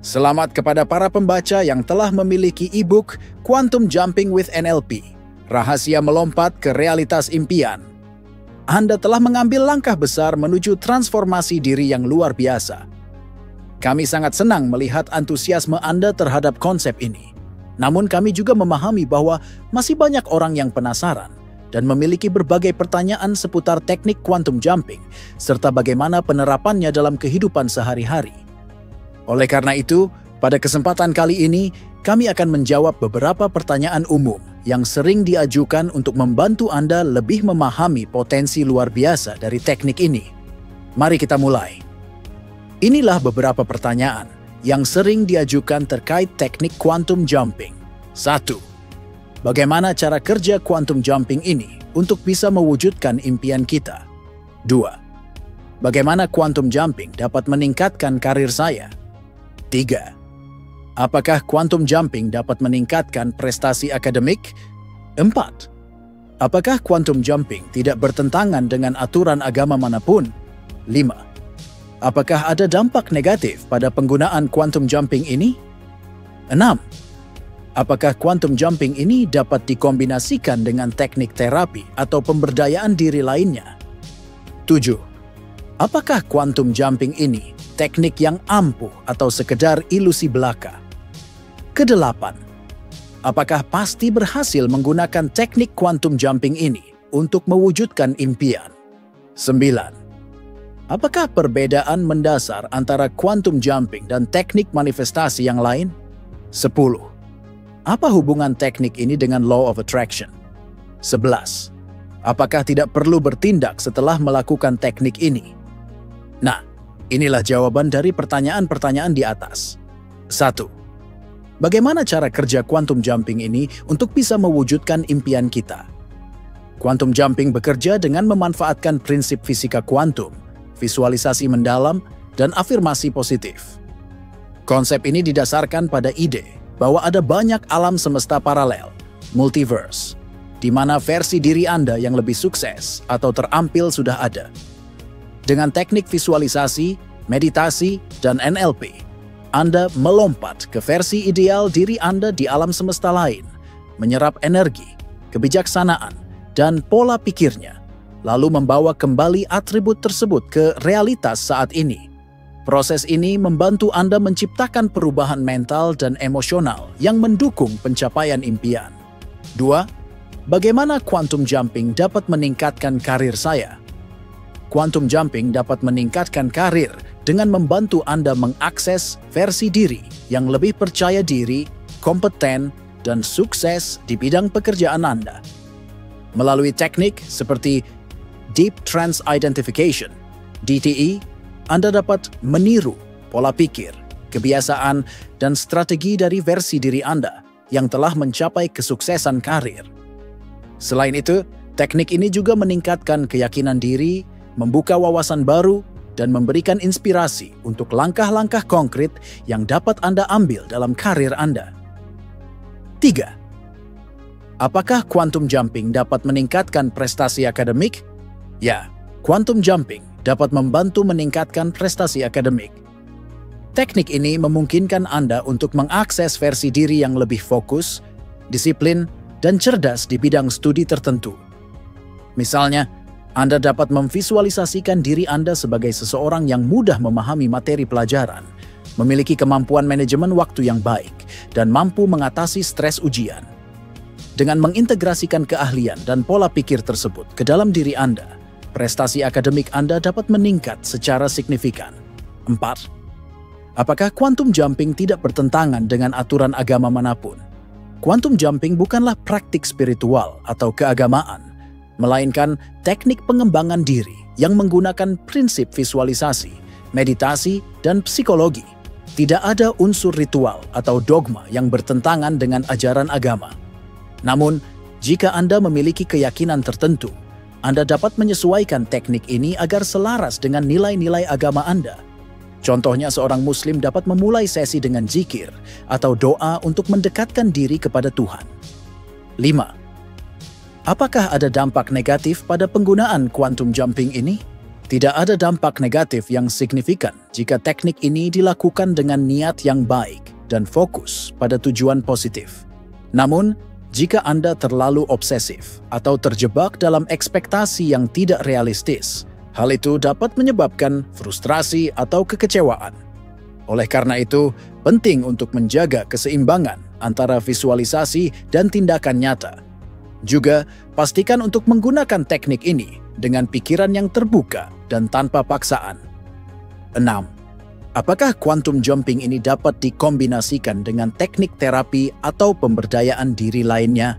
Selamat kepada para pembaca yang telah memiliki e-book Quantum Jumping with NLP, Rahasia Melompat ke Realitas Impian. Anda telah mengambil langkah besar menuju transformasi diri yang luar biasa. Kami sangat senang melihat antusiasme Anda terhadap konsep ini. Namun kami juga memahami bahwa masih banyak orang yang penasaran dan memiliki berbagai pertanyaan seputar teknik quantum jumping serta bagaimana penerapannya dalam kehidupan sehari-hari. Oleh karena itu, pada kesempatan kali ini, kami akan menjawab beberapa pertanyaan umum yang sering diajukan untuk membantu Anda lebih memahami potensi luar biasa dari teknik ini. Mari kita mulai. Inilah beberapa pertanyaan yang sering diajukan terkait teknik quantum jumping. 1. Bagaimana cara kerja quantum jumping ini untuk bisa mewujudkan impian kita? 2. Bagaimana quantum jumping dapat meningkatkan karir saya? 3. Apakah quantum jumping dapat meningkatkan prestasi akademik? 4. Apakah quantum jumping tidak bertentangan dengan aturan agama manapun? 5. Apakah ada dampak negatif pada penggunaan quantum jumping ini? 6. Apakah quantum jumping ini dapat dikombinasikan dengan teknik terapi atau pemberdayaan diri lainnya? 7. Apakah quantum jumping ini teknik yang ampuh atau sekedar ilusi belaka? Kedelapan, apakah pasti berhasil menggunakan teknik quantum jumping ini untuk mewujudkan impian? 9. Apakah perbedaan mendasar antara quantum jumping dan teknik manifestasi yang lain? 10. Apa hubungan teknik ini dengan Law of Attraction? 11. Apakah tidak perlu bertindak setelah melakukan teknik ini? Nah, inilah jawaban dari pertanyaan-pertanyaan di atas. 1. Bagaimana cara kerja quantum jumping ini untuk bisa mewujudkan impian kita? Quantum jumping bekerja dengan memanfaatkan prinsip fisika kuantum, visualisasi mendalam, dan afirmasi positif. Konsep ini didasarkan pada ide bahwa ada banyak alam semesta paralel, multiverse, di mana versi diri Anda yang lebih sukses atau terampil sudah ada. Dengan teknik visualisasi, meditasi, dan NLP, Anda melompat ke versi ideal diri Anda di alam semesta lain, menyerap energi, kebijaksanaan, dan pola pikirnya, lalu membawa kembali atribut tersebut ke realitas saat ini. Proses ini membantu Anda menciptakan perubahan mental dan emosional yang mendukung pencapaian impian. 2. Bagaimana quantum jumping dapat meningkatkan karir saya? Quantum jumping dapat meningkatkan karir dengan membantu Anda mengakses versi diri yang lebih percaya diri, kompeten, dan sukses di bidang pekerjaan Anda. Melalui teknik seperti Deep Trance Identification, DTE, Anda dapat meniru pola pikir, kebiasaan, dan strategi dari versi diri Anda yang telah mencapai kesuksesan karir. Selain itu, teknik ini juga meningkatkan keyakinan diri, membuka wawasan baru, dan memberikan inspirasi untuk langkah-langkah konkret yang dapat Anda ambil dalam karir Anda. 3. Apakah quantum jumping dapat meningkatkan prestasi akademik? Ya, quantum jumping dapat membantu meningkatkan prestasi akademik. Teknik ini memungkinkan Anda untuk mengakses versi diri yang lebih fokus, disiplin, dan cerdas di bidang studi tertentu. Misalnya, Anda dapat memvisualisasikan diri Anda sebagai seseorang yang mudah memahami materi pelajaran, memiliki kemampuan manajemen waktu yang baik, dan mampu mengatasi stres ujian. Dengan mengintegrasikan keahlian dan pola pikir tersebut ke dalam diri Anda, prestasi akademik Anda dapat meningkat secara signifikan. 4. Apakah quantum jumping tidak bertentangan dengan aturan agama manapun? Quantum jumping bukanlah praktik spiritual atau keagamaan, melainkan teknik pengembangan diri yang menggunakan prinsip visualisasi, meditasi, dan psikologi. Tidak ada unsur ritual atau dogma yang bertentangan dengan ajaran agama. Namun, jika Anda memiliki keyakinan tertentu, Anda dapat menyesuaikan teknik ini agar selaras dengan nilai-nilai agama Anda. Contohnya, seorang Muslim dapat memulai sesi dengan zikir atau doa untuk mendekatkan diri kepada Tuhan. 5. Apakah ada dampak negatif pada penggunaan quantum jumping ini? Tidak ada dampak negatif yang signifikan jika teknik ini dilakukan dengan niat yang baik dan fokus pada tujuan positif. Namun, jika Anda terlalu obsesif atau terjebak dalam ekspektasi yang tidak realistis, hal itu dapat menyebabkan frustrasi atau kekecewaan. Oleh karena itu, penting untuk menjaga keseimbangan antara visualisasi dan tindakan nyata. Juga, pastikan untuk menggunakan teknik ini dengan pikiran yang terbuka dan tanpa paksaan. 6. Apakah quantum jumping ini dapat dikombinasikan dengan teknik terapi atau pemberdayaan diri lainnya?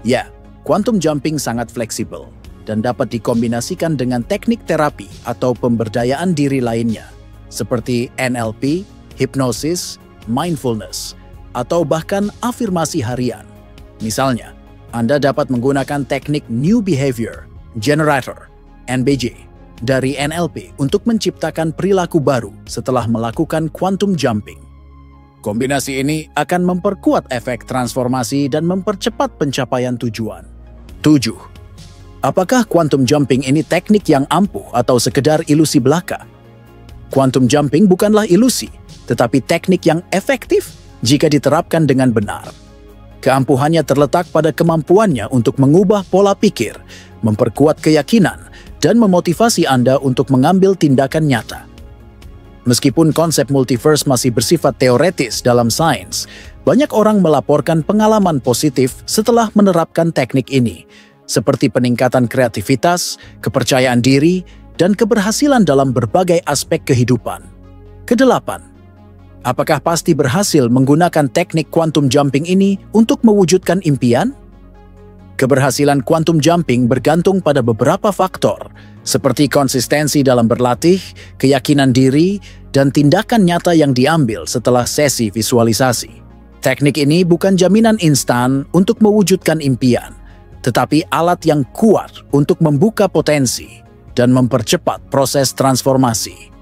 Ya, quantum jumping sangat fleksibel dan dapat dikombinasikan dengan teknik terapi atau pemberdayaan diri lainnya, seperti NLP, hipnosis, mindfulness, atau bahkan afirmasi harian. Misalnya, Anda dapat menggunakan teknik New Behavior Generator (NBG) dari NLP untuk menciptakan perilaku baru setelah melakukan quantum jumping. Kombinasi ini akan memperkuat efek transformasi dan mempercepat pencapaian tujuan. 7. Apakah quantum jumping ini teknik yang ampuh atau sekedar ilusi belaka? Quantum jumping bukanlah ilusi, tetapi teknik yang efektif jika diterapkan dengan benar. Keampuhannya terletak pada kemampuannya untuk mengubah pola pikir, memperkuat keyakinan, dan memotivasi Anda untuk mengambil tindakan nyata. Meskipun konsep multiverse masih bersifat teoretis dalam sains, banyak orang melaporkan pengalaman positif setelah menerapkan teknik ini, seperti peningkatan kreativitas, kepercayaan diri, dan keberhasilan dalam berbagai aspek kehidupan. Kedelapan, apakah pasti berhasil menggunakan teknik quantum jumping ini untuk mewujudkan impian? Keberhasilan quantum jumping bergantung pada beberapa faktor, seperti konsistensi dalam berlatih, keyakinan diri, dan tindakan nyata yang diambil setelah sesi visualisasi. Teknik ini bukan jaminan instan untuk mewujudkan impian, tetapi alat yang kuat untuk membuka potensi dan mempercepat proses transformasi.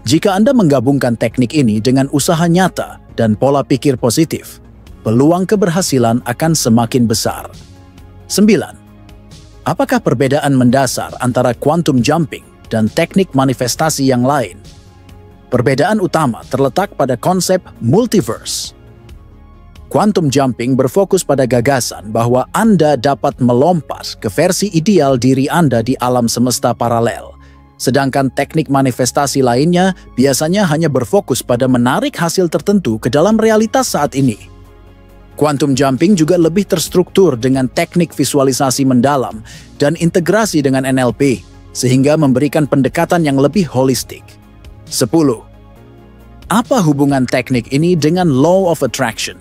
Jika Anda menggabungkan teknik ini dengan usaha nyata dan pola pikir positif, peluang keberhasilan akan semakin besar. 9. Apakah perbedaan mendasar antara quantum jumping dan teknik manifestasi yang lain? Perbedaan utama terletak pada konsep multiverse. Quantum jumping berfokus pada gagasan bahwa Anda dapat melompat ke versi ideal diri Anda di alam semesta paralel. Sedangkan teknik manifestasi lainnya biasanya hanya berfokus pada menarik hasil tertentu ke dalam realitas saat ini. Quantum jumping juga lebih terstruktur dengan teknik visualisasi mendalam dan integrasi dengan NLP, sehingga memberikan pendekatan yang lebih holistik. 10. Apa hubungan teknik ini dengan Law of Attraction?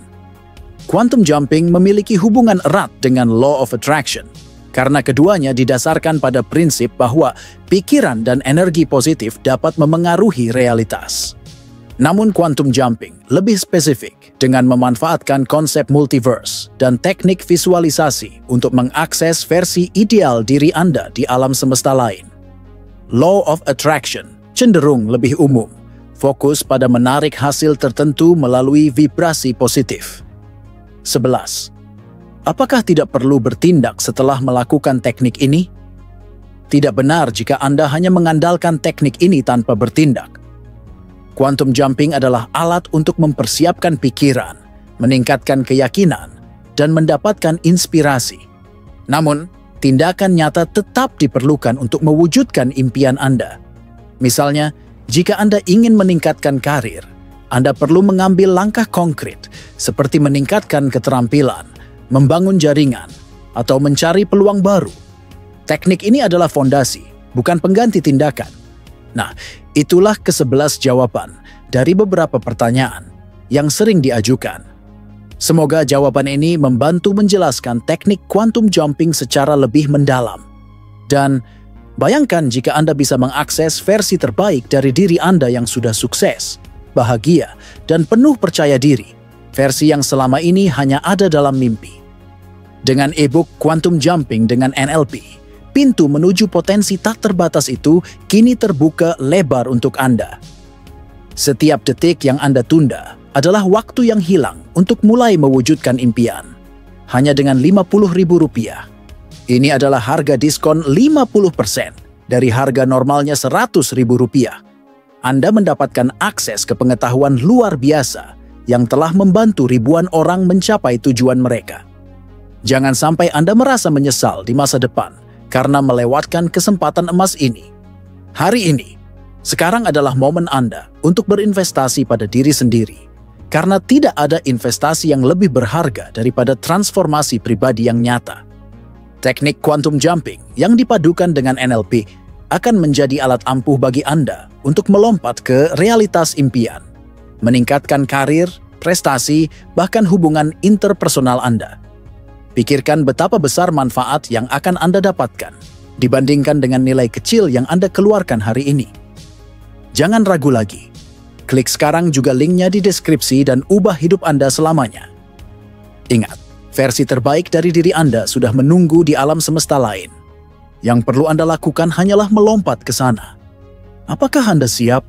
Quantum jumping memiliki hubungan erat dengan Law of Attraction, karena keduanya didasarkan pada prinsip bahwa pikiran dan energi positif dapat memengaruhi realitas. Namun quantum jumping lebih spesifik dengan memanfaatkan konsep multiverse dan teknik visualisasi untuk mengakses versi ideal diri Anda di alam semesta lain. Law of Attraction cenderung lebih umum, fokus pada menarik hasil tertentu melalui vibrasi positif. 11. Apakah tidak perlu bertindak setelah melakukan teknik ini? Tidak benar jika Anda hanya mengandalkan teknik ini tanpa bertindak. Quantum jumping adalah alat untuk mempersiapkan pikiran, meningkatkan keyakinan, dan mendapatkan inspirasi. Namun, tindakan nyata tetap diperlukan untuk mewujudkan impian Anda. Misalnya, jika Anda ingin meningkatkan karir, Anda perlu mengambil langkah konkret seperti meningkatkan keterampilan, membangun jaringan, atau mencari peluang baru. Teknik ini adalah fondasi, bukan pengganti tindakan. Nah, itulah ke-11 jawaban dari beberapa pertanyaan yang sering diajukan. Semoga jawaban ini membantu menjelaskan teknik quantum jumping secara lebih mendalam. Dan bayangkan jika Anda bisa mengakses versi terbaik dari diri Anda yang sudah sukses, bahagia, dan penuh percaya diri, versi yang selama ini hanya ada dalam mimpi. Dengan e-book Quantum Jumping dengan NLP, pintu menuju potensi tak terbatas itu kini terbuka lebar untuk Anda. Setiap detik yang Anda tunda adalah waktu yang hilang untuk mulai mewujudkan impian. Hanya dengan Rp50.000. Ini adalah harga diskon 50% dari harga normalnya Rp100.000, Anda mendapatkan akses ke pengetahuan luar biasa yang telah membantu ribuan orang mencapai tujuan mereka. Jangan sampai Anda merasa menyesal di masa depan karena melewatkan kesempatan emas ini. Hari ini, sekarang adalah momen Anda untuk berinvestasi pada diri sendiri, karena tidak ada investasi yang lebih berharga daripada transformasi pribadi yang nyata. Teknik quantum jumping yang dipadukan dengan NLP akan menjadi alat ampuh bagi Anda untuk melompat ke realitas impian, meningkatkan karir, prestasi, bahkan hubungan interpersonal Anda. Pikirkan betapa besar manfaat yang akan Anda dapatkan dibandingkan dengan nilai kecil yang Anda keluarkan hari ini. Jangan ragu lagi. Klik sekarang juga linknya di deskripsi dan ubah hidup Anda selamanya. Ingat, versi terbaik dari diri Anda sudah menunggu di alam semesta lain. Yang perlu Anda lakukan hanyalah melompat ke sana. Apakah Anda siap?